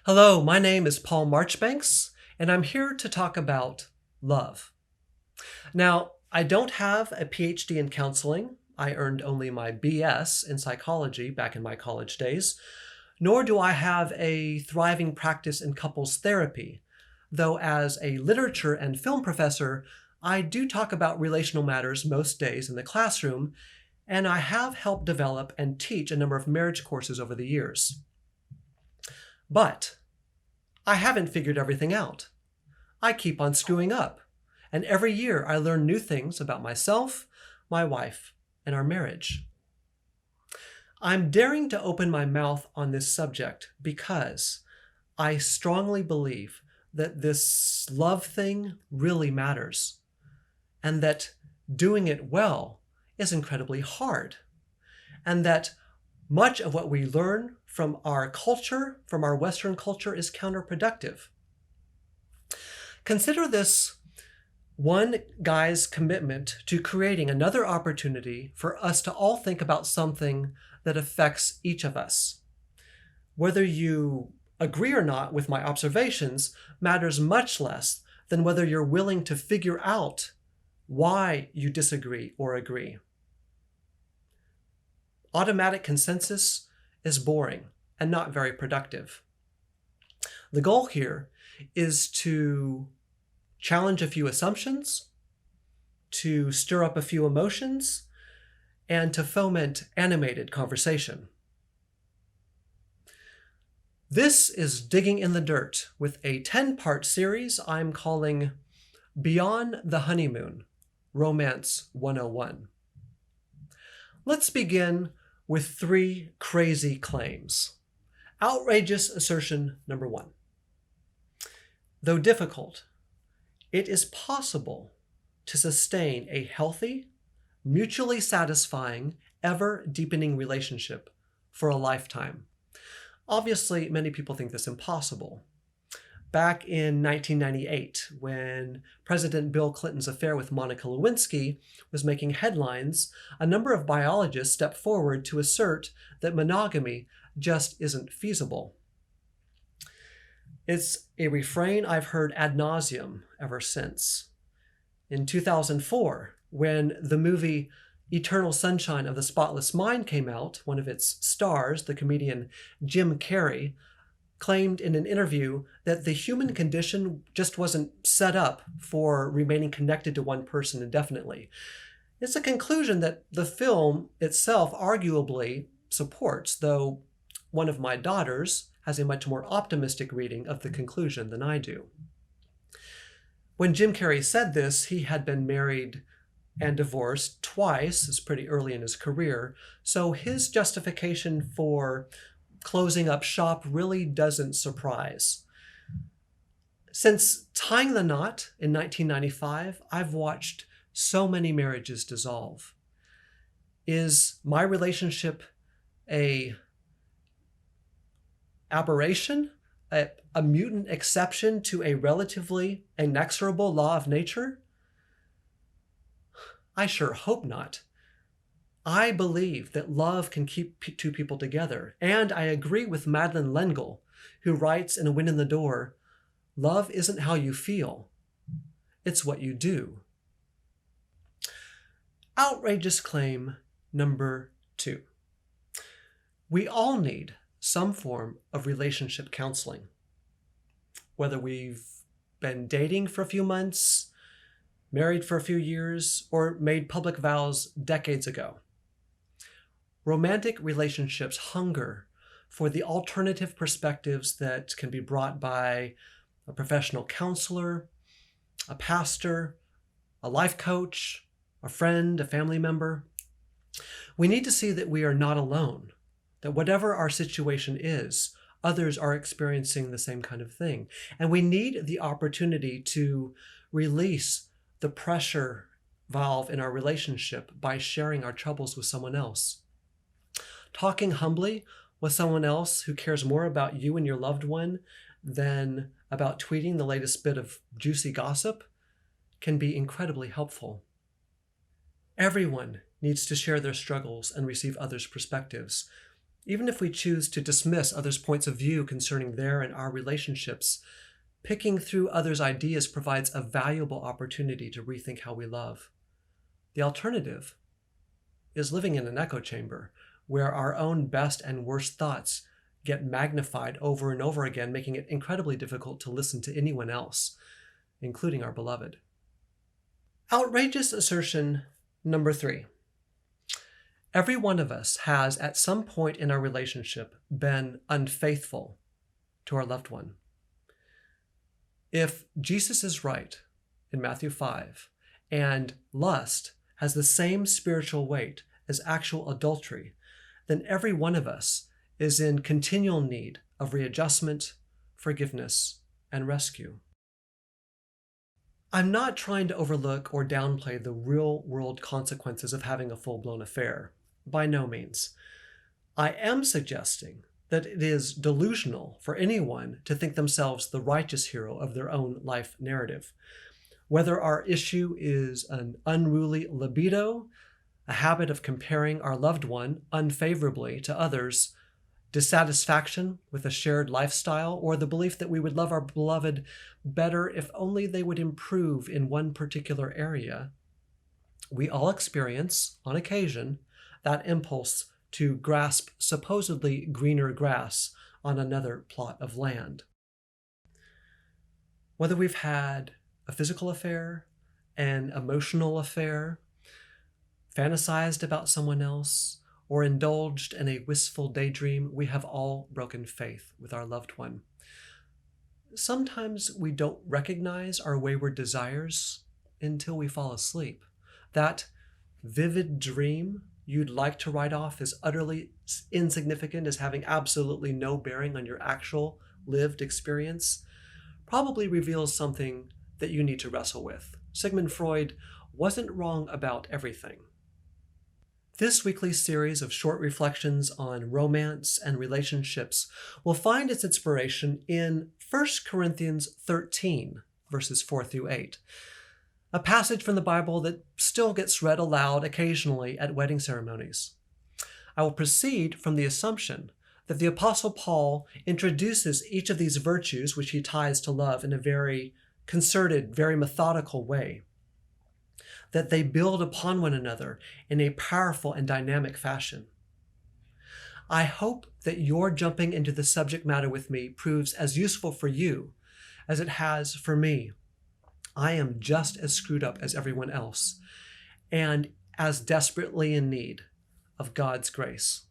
Hello, my name is Paul Marchbanks, and I'm here to talk about love. Now, I don't have a PhD in counseling. I earned only my BS in psychology back in my college days, nor do I have a thriving practice in couples therapy, though as a literature and film professor, I do talk about relational matters most days in the classroom, and I have helped develop and teach a number of marriage courses over the years. But I haven't figured everything out. I keep on screwing up, and every year I learn new things about myself, my wife, and our marriage. I'm daring to open my mouth on this subject because I strongly believe that this love thing really matters, and that doing it well is incredibly hard, and that much of what we learn from our culture, from our Western culture, is counterproductive. Consider this one guy's commitment to creating another opportunity for us to all think about something that affects each of us. Whether you agree or not with my observations matters much less than whether you're willing to figure out why you disagree or agree. Automatic consensus is boring and not very productive. The goal here is to challenge a few assumptions, to stir up a few emotions, and to foment animated conversation. This is Digging in the Dirt with a 10-part series I'm calling Beyond the Honeymoon, Romance 101. Let's begin with 3 crazy claims. Outrageous assertion number 1. Though difficult, it is possible to sustain a healthy, mutually satisfying, ever-deepening relationship for a lifetime. Obviously, many people think this impossible. Back in 1998, when President Bill Clinton's affair with Monica Lewinsky was making headlines, a number of biologists stepped forward to assert that monogamy just isn't feasible. It's a refrain I've heard ad nauseum ever since. In 2004, when the movie Eternal Sunshine of the Spotless Mind came out, one of its stars, the comedian Jim Carrey, claimed in an interview that the human condition just wasn't set up for remaining connected to one person indefinitely. It's a conclusion that the film itself arguably supports, though one of my daughters has a much more optimistic reading of the conclusion than I do. When Jim Carrey said this, he had been married and divorced twice. It's pretty early in his career, so his justification for closing up shop really doesn't surprise. Since tying the knot in 1995, I've watched so many marriages dissolve. Is my relationship a aberration, a mutant exception to a relatively inexorable law of nature? I sure hope not. I believe that love can keep two people together, and I agree with Madeleine L'Engle, who writes in A Wind in the Door, "Love isn't how you feel, it's what you do." Outrageous claim number 2. We all need some form of relationship counseling. Whether we've been dating for a few months, married for a few years, or made public vows decades ago. Romantic relationships hunger for the alternative perspectives that can be brought by a professional counselor, a pastor, a life coach, a friend, a family member. We need to see that we are not alone, that whatever our situation is, others are experiencing the same kind of thing. And we need the opportunity to release the pressure valve in our relationship by sharing our troubles with someone else. Talking humbly with someone else who cares more about you and your loved one than about tweeting the latest bit of juicy gossip can be incredibly helpful. Everyone needs to share their struggles and receive others' perspectives. Even if we choose to dismiss others' points of view concerning their and our relationships, picking through others' ideas provides a valuable opportunity to rethink how we love. The alternative is living in an echo chamber where our own best and worst thoughts get magnified over and over again, making it incredibly difficult to listen to anyone else, including our beloved. Outrageous assertion number 3. Every one of us has, at some point in our relationship, been unfaithful to our loved one. If Jesus is right in Matthew 5, and lust has the same spiritual weight as actual adultery, then every one of us is in continual need of readjustment, forgiveness, and rescue. I'm not trying to overlook or downplay the real-world consequences of having a full-blown affair. By no means. I am suggesting that it is delusional for anyone to think themselves the righteous hero of their own life narrative. Whether our issue is an unruly libido, a habit of comparing our loved one unfavorably to others, dissatisfaction with a shared lifestyle, or the belief that we would love our beloved better if only they would improve in one particular area, we all experience, on occasion, that impulse to grasp supposedly greener grass on another plot of land. Whether we've had a physical affair, an emotional affair, fantasized about someone else, or indulged in a wistful daydream, we have all broken faith with our loved one. Sometimes we don't recognize our wayward desires until we fall asleep. That vivid dream you'd like to write off as utterly insignificant, as having absolutely no bearing on your actual lived experience, probably reveals something that you need to wrestle with. Sigmund Freud wasn't wrong about everything. This weekly series of short reflections on romance and relationships will find its inspiration in 1 Corinthians 13, verses 4 through 8. A passage from the Bible that still gets read aloud occasionally at wedding ceremonies. I will proceed from the assumption that the Apostle Paul introduces each of these virtues, which he ties to love, in a very concerted, very methodical way, that they build upon one another in a powerful and dynamic fashion. I hope that your jumping into the subject matter with me proves as useful for you as it has for me. I am just as screwed up as everyone else, and as desperately in need of God's grace.